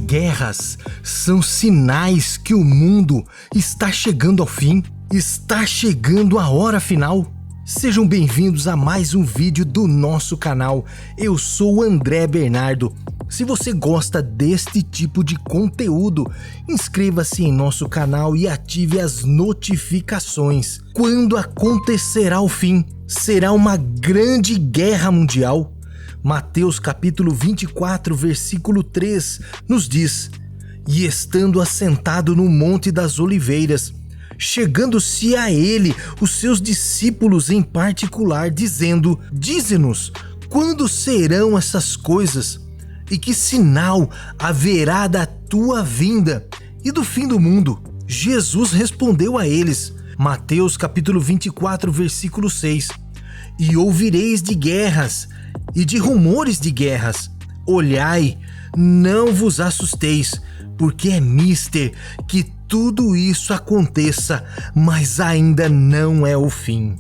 guerras são sinais que o mundo está chegando ao fim, está chegando a hora final. Sejam bem-vindos a mais um vídeo do nosso canal. Eu sou o André Bernardo. Se você gosta deste tipo de conteúdo, inscreva-se em nosso canal e ative as notificações. Quando acontecerá o fim? Será uma grande guerra mundial? Mateus capítulo 24, versículo 3 nos diz: E estando assentado no Monte das Oliveiras, chegando-se a ele os seus discípulos em particular, dizendo: Dize-nos, quando serão essas coisas? E que sinal haverá da tua vinda e do fim do mundo? Jesus respondeu a eles, Mateus capítulo 24, versículo 6: E ouvireis de guerras e de rumores de guerras. Olhai, não vos assusteis, porque é mister que tudo isso aconteça, mas ainda não é o fim.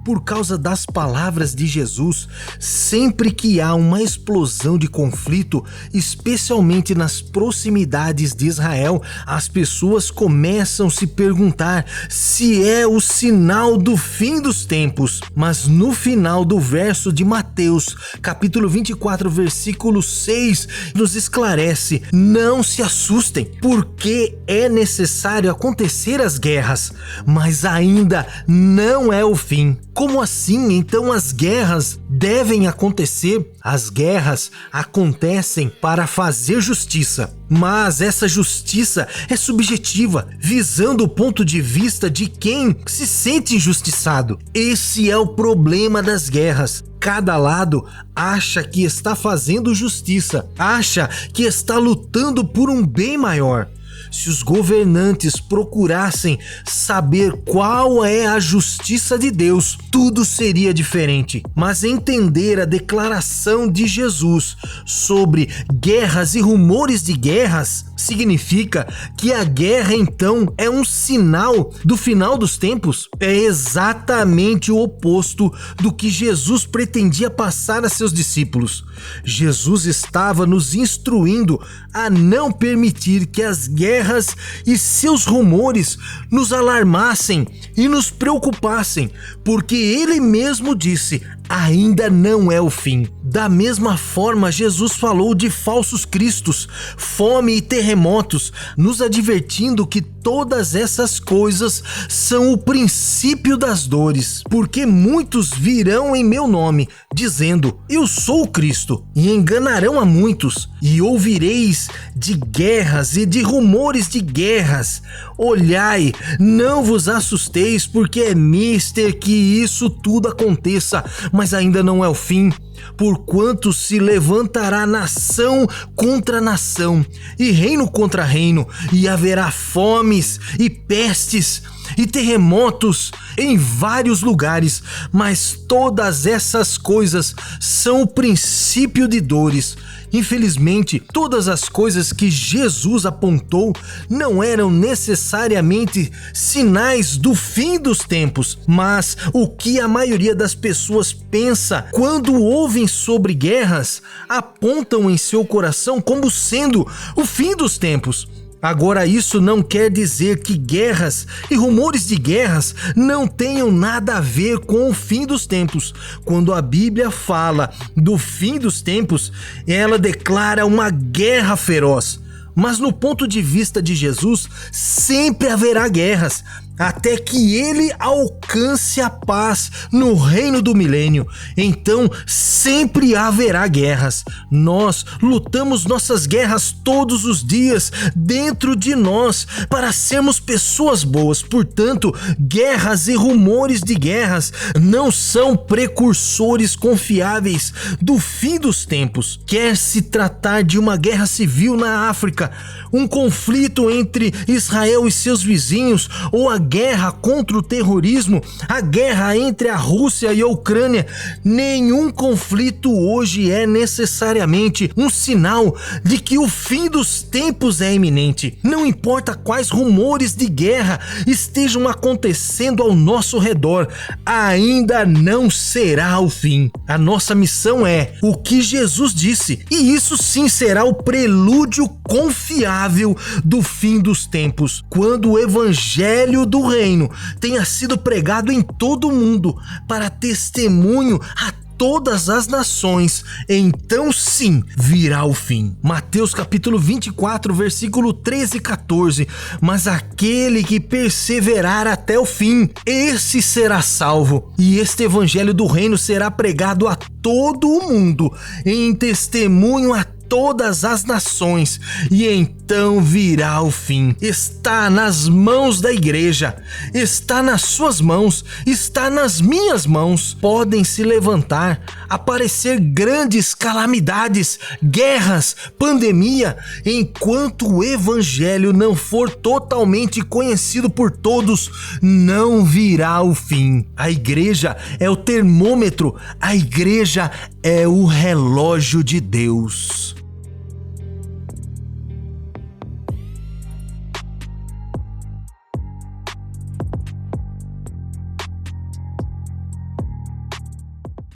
Por causa das palavras de Jesus, sempre que há uma explosão de conflito, especialmente nas proximidades de Israel, as pessoas começam a se perguntar se é o sinal do fim dos tempos. Mas no final do verso de Mateus, capítulo 24, versículo 6, nos esclarece: não se assustem, porque é necessário acontecer as guerras, mas ainda não é o fim. Como assim, então, as guerras devem acontecer? As guerras acontecem para fazer justiça, mas essa justiça é subjetiva, visando o ponto de vista de quem se sente injustiçado. Esse é o problema das guerras. Cada lado acha que está fazendo justiça, acha que está lutando por um bem maior. Se os governantes procurassem saber qual é a justiça de Deus, tudo seria diferente. Mas entender a declaração de Jesus sobre guerras e rumores de guerras significa que a guerra então é um sinal do final dos tempos. É exatamente o oposto do que Jesus pretendia passar a seus discípulos. Jesus estava nos instruindo a não permitir que as guerras e seus rumores nos alarmassem e nos preocupassem, porque ele mesmo disse: ainda não é o fim. Da mesma forma, Jesus falou de falsos cristos, fome e terremotos, nos advertindo que todas essas coisas são o princípio das dores, porque muitos virão em meu nome, dizendo: eu sou o Cristo, e enganarão a muitos. E ouvireis de guerras e de rumores de guerras. Olhai, não vos assusteis, porque é mister que isso tudo aconteça, mas ainda não é o fim. Porquanto se levantará nação contra nação, e reino contra reino, e haverá fomes e pestes e terremotos em vários lugares, mas todas essas coisas são o princípio de dores. Infelizmente, todas as coisas que Jesus apontou não eram necessariamente sinais do fim dos tempos, mas o que a maioria das pessoas pensa quando ouvem sobre guerras, apontam em seu coração como sendo o fim dos tempos. Agora, isso não quer dizer que guerras e rumores de guerras não tenham nada a ver com o fim dos tempos. Quando a Bíblia fala do fim dos tempos, ela declara uma guerra feroz. Mas no ponto de vista de Jesus, sempre haverá guerras, até que ele alcance a paz no reino do milênio. Então sempre haverá guerras. Nós lutamos nossas guerras todos os dias dentro de nós para sermos pessoas boas. Portanto, guerras e rumores de guerras não são precursores confiáveis do fim dos tempos. Quer se tratar de uma guerra civil na África, um conflito entre Israel e seus vizinhos, ou a guerra contra o terrorismo, a guerra entre a Rússia e a Ucrânia, nenhum conflito hoje é necessariamente um sinal de que o fim dos tempos é iminente. Não importa quais rumores de guerra estejam acontecendo ao nosso redor, ainda não será o fim. A nossa missão é o que Jesus disse, e isso sim será o prelúdio confiável do fim dos tempos, quando o evangelho do reino tenha sido pregado em todo o mundo para testemunho a todas as nações, então sim virá o fim. Mateus capítulo 24, versículo 13 e 14. Mas aquele que perseverar até o fim, esse será salvo. E este evangelho do reino será pregado a todo o mundo, em testemunho a todas as nações, e então virá o fim. Está nas mãos da igreja, está nas suas mãos, está nas minhas mãos. Podem se levantar, aparecer grandes calamidades, guerras, pandemia, enquanto o evangelho não for totalmente conhecido por todos, não virá o fim. A igreja é o termômetro, a igreja é o relógio de Deus.